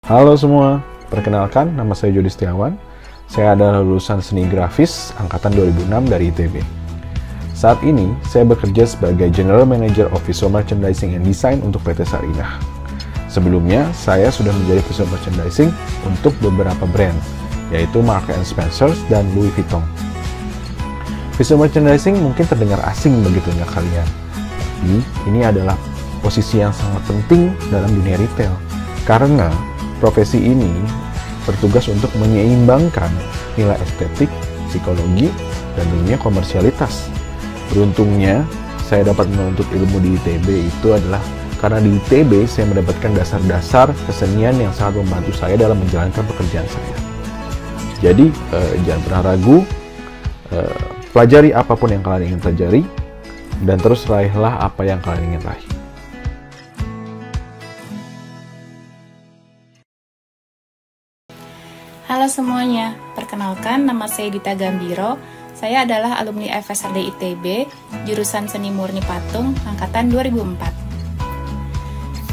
Halo semua, perkenalkan nama saya Jody Setiawan. Saya adalah lulusan seni grafis angkatan 2006 dari ITB. Saat ini, saya bekerja sebagai General Manager of Visual Merchandising and Design untuk PT Sarinah. Sebelumnya, saya sudah menjadi visual merchandising untuk beberapa brand, yaitu Marks & Spencer dan Louis Vuitton. Visual merchandising mungkin terdengar asing bagi telinga kalian, tapi ini adalah posisi yang sangat penting dalam dunia retail, karena profesi ini bertugas untuk menyeimbangkan nilai estetik, psikologi, dan tentunya komersialitas. Beruntungnya, saya dapat menuntut ilmu di ITB itu adalah karena di ITB saya mendapatkan dasar-dasar kesenian yang sangat membantu saya dalam menjalankan pekerjaan saya. Jadi, jangan pernah ragu, pelajari apapun yang kalian ingin pelajari, dan terus raihlah apa yang kalian ingin raih. Halo semuanya, perkenalkan nama saya Dita Gambiro. Saya adalah alumni FSRD ITB, jurusan Seni Murni Patung, angkatan 2004.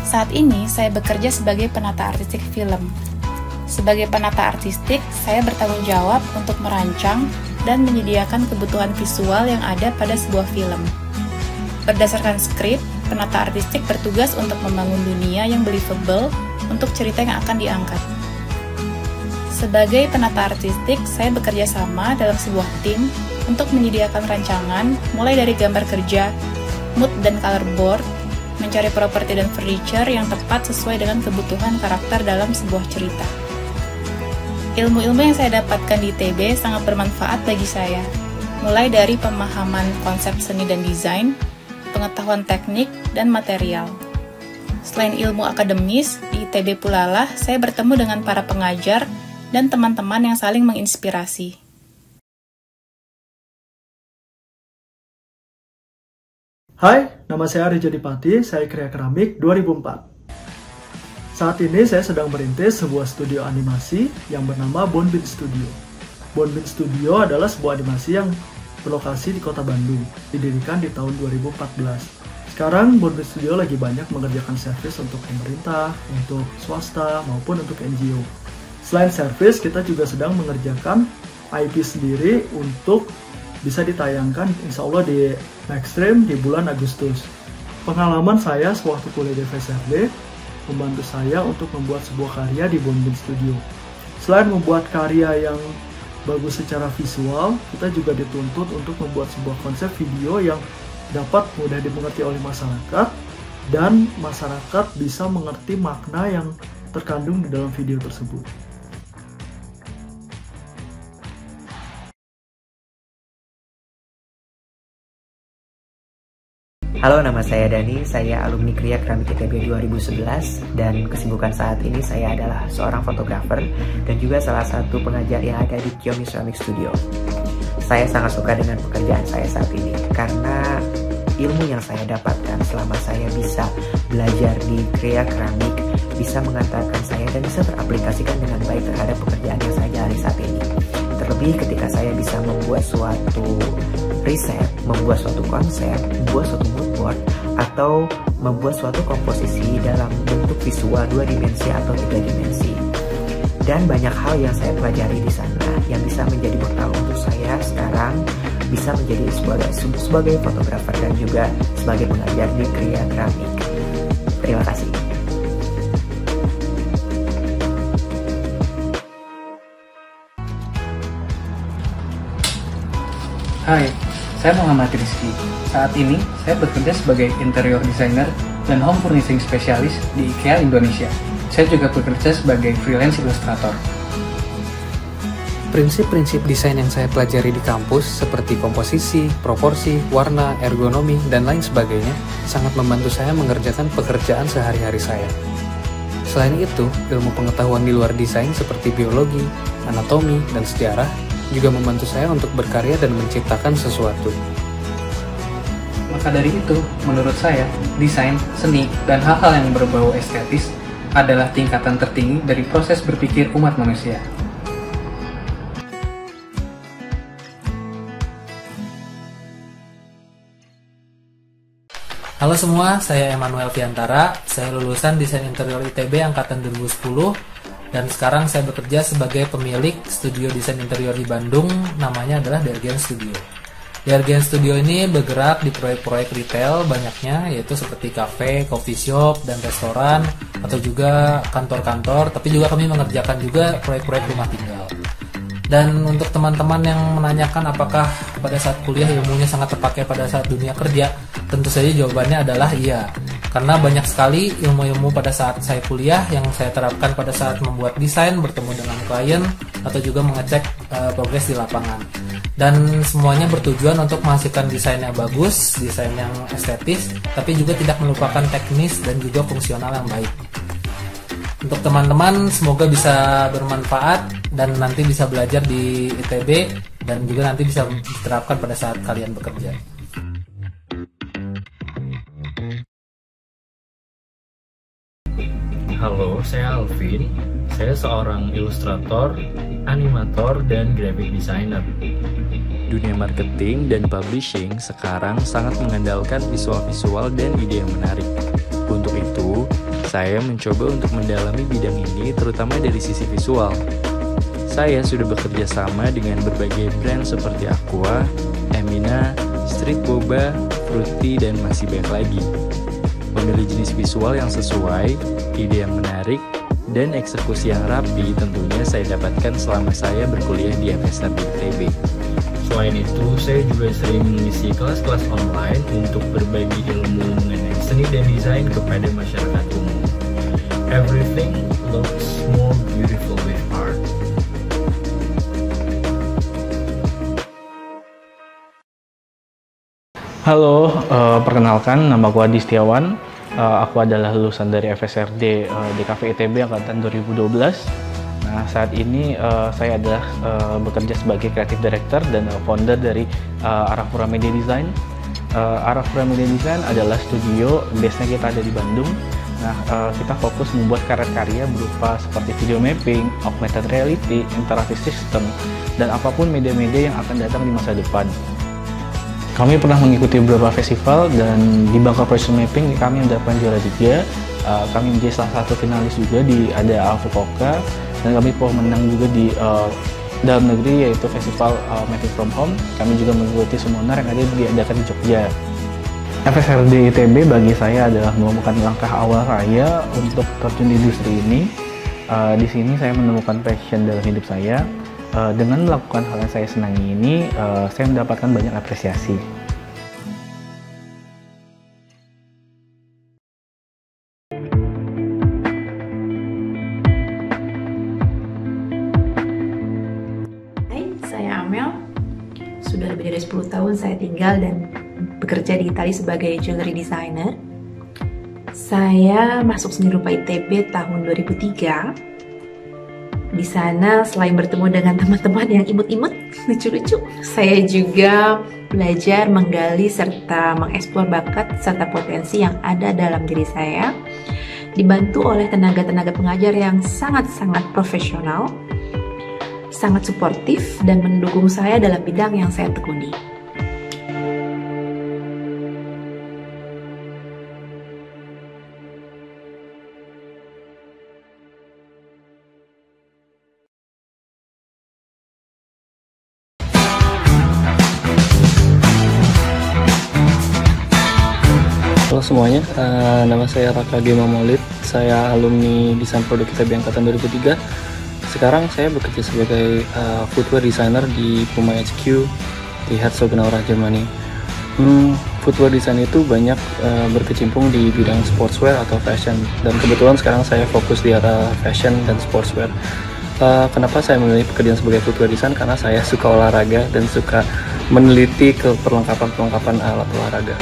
Saat ini saya bekerja sebagai penata artistik film. Sebagai penata artistik, saya bertanggung jawab untuk merancang dan menyediakan kebutuhan visual yang ada pada sebuah film. Berdasarkan skrip, penata artistik bertugas untuk membangun dunia yang believable untuk cerita yang akan diangkat. Sebagai penata artistik, saya bekerja sama dalam sebuah tim untuk menyediakan rancangan mulai dari gambar kerja, mood dan color board, mencari properti dan furniture yang tepat sesuai dengan kebutuhan karakter dalam sebuah cerita. Ilmu-ilmu yang saya dapatkan di ITB sangat bermanfaat bagi saya, mulai dari pemahaman konsep seni dan desain, pengetahuan teknik, dan material. Selain ilmu akademis, di ITB pula lah saya bertemu dengan para pengajar dan teman-teman yang saling menginspirasi. Hai, nama saya Arjo Dipati, saya Kriya Keramik 2004. Saat ini saya sedang merintis sebuah studio animasi yang bernama Bonbin Studio. Bonbin Studio adalah sebuah animasi yang berlokasi di kota Bandung, didirikan di tahun 2014. Sekarang Bonbin Studio lagi banyak mengerjakan servis untuk pemerintah, untuk swasta, maupun untuk NGO. Selain servis, kita juga sedang mengerjakan IP sendiri untuk bisa ditayangkan insya Allah di Maxstream di bulan Agustus. Pengalaman saya sewaktu kuliah di FSRD membantu saya untuk membuat sebuah karya di Bonbin Studio. Selain membuat karya yang bagus secara visual, kita juga dituntut untuk membuat sebuah konsep video yang dapat mudah dimengerti oleh masyarakat dan masyarakat bisa mengerti makna yang terkandung di dalam video tersebut. Halo, nama saya Dani, saya alumni Kriya Keramik ITB 2011 dan kesibukan saat ini saya adalah seorang fotografer dan juga salah satu pengajar yang ada di Kiyomi Ceramic Studio. Saya sangat suka dengan pekerjaan saya saat ini karena ilmu yang saya dapatkan selama saya bisa belajar di Kriya Keramik bisa mengantarkan saya dan bisa teraplikasikan dengan baik terhadap pekerjaan yang saya jalani saat ini. Terlebih ketika saya bisa membuat suatu riset, membuat suatu konsep, membuat suatu mood board, atau membuat suatu komposisi dalam bentuk visual 2 dimensi atau 3 dimensi. Dan banyak hal yang saya pelajari di sana yang bisa menjadi bekal untuk saya sekarang bisa menjadi sebagai fotografer dan juga sebagai pengajar di Kriya Keramik. Terima kasih. Hai, saya Muhammad Rizky. Saat ini, saya bekerja sebagai interior designer dan home furnishing spesialis di IKEA Indonesia. Saya juga bekerja sebagai freelance ilustrator. Prinsip-prinsip desain yang saya pelajari di kampus seperti komposisi, proporsi, warna, ergonomi, dan lain sebagainya sangat membantu saya mengerjakan pekerjaan sehari-hari saya. Selain itu, ilmu pengetahuan di luar desain seperti biologi, anatomi, dan sejarah juga membantu saya untuk berkarya dan menciptakan sesuatu. Maka dari itu, menurut saya, desain, seni, dan hal-hal yang berbau estetis adalah tingkatan tertinggi dari proses berpikir umat manusia. Halo semua, saya Emmanuel Fiantara. Saya lulusan Desain Interior ITB angkatan 2010 Dan sekarang saya bekerja sebagai pemilik studio desain interior di Bandung, namanya adalah Dergen Studio. Dergen Studio ini bergerak di proyek-proyek retail banyaknya, yaitu seperti kafe, coffee shop, dan restoran, atau juga kantor-kantor, tapi juga kami mengerjakan juga proyek-proyek rumah tinggal. Dan untuk teman-teman yang menanyakan apakah pada saat kuliah ilmunya sangat terpakai pada saat dunia kerja, tentu saja jawabannya adalah iya. Karena banyak sekali ilmu-ilmu pada saat saya kuliah yang saya terapkan pada saat membuat desain, bertemu dengan klien, atau juga mengecek progres di lapangan. Dan semuanya bertujuan untuk menghasilkan desain yang bagus, desain yang estetis, tapi juga tidak melupakan teknis dan juga fungsional yang baik. Untuk teman-teman, semoga bisa bermanfaat dan nanti bisa belajar di ITB dan juga nanti bisa diterapkan pada saat kalian bekerja. Halo, saya Alvin. Saya seorang ilustrator, animator, dan graphic designer. Dunia marketing dan publishing sekarang sangat mengandalkan visual-visual dan ide yang menarik. Untuk itu, saya mencoba untuk mendalami bidang ini terutama dari sisi visual. Saya sudah bekerja sama dengan berbagai brand seperti Aqua, Emina, Street Boba, Fruity, dan masih banyak lagi. Memilih jenis visual yang sesuai, ide yang menarik, dan eksekusi yang rapi tentunya saya dapatkan selama saya berkuliah di FSRD ITB. Selain itu, saya juga sering mengisi kelas-kelas online untuk berbagi ilmu mengenai seni dan desain kepada masyarakat umum. Everything looks more beautiful with art. Halo, perkenalkan nama aku Adi Setiawan. Aku adalah lulusan dari FSRD DKV ITB angkatan 2012. Nah, saat ini saya adalah bekerja sebagai Creative Director dan founder dari Arafura Media Design. Arafura Media Design adalah studio, base-nya kita ada di Bandung. Nah, kita fokus membuat karya-karya berupa seperti video mapping, augmented reality, interactive system, dan apapun media-media yang akan datang di masa depan. Kami pernah mengikuti beberapa festival dan di Bangka Professional Mapping kami mendapatkan juara 3. Kami menjadi salah satu finalis juga di ada Fukuoka, dan kami menang juga di dalam negeri yaitu festival Mapping from Home. Kami juga mengikuti seminar yang ada diadakan di Jogja. FSRD ITB bagi saya adalah merupakan langkah awal saya untuk terjun di industri ini. Di sini saya menemukan passion dalam hidup saya. Dengan melakukan hal yang saya senangi ini, saya mendapatkan banyak apresiasi. Hai, saya Amel. Sudah lebih dari 10 tahun saya tinggal dan bekerja di Italia sebagai jewelry designer. Saya masuk seni rupa ITB tahun 2003. Di sana selain bertemu dengan teman-teman yang imut-imut, lucu-lucu, saya juga belajar menggali serta mengeksplor bakat serta potensi yang ada dalam diri saya, dibantu oleh tenaga-tenaga pengajar yang sangat-sangat profesional, sangat suportif dan mendukung saya dalam bidang yang saya tekuni. Halo semuanya, nama saya Raka Gema Maulid. Saya alumni Desain Produk ITB angkatan 2003. Sekarang saya bekerja sebagai footwear designer di Puma HQ di Herzogenaurach, Germany. Footwear design itu banyak berkecimpung di bidang sportswear atau fashion, dan kebetulan sekarang saya fokus di arah fashion dan sportswear. Kenapa saya memilih pekerjaan sebagai footwear design? Karena saya suka olahraga dan suka meneliti ke perlengkapan-perlengkapan alat olahraga.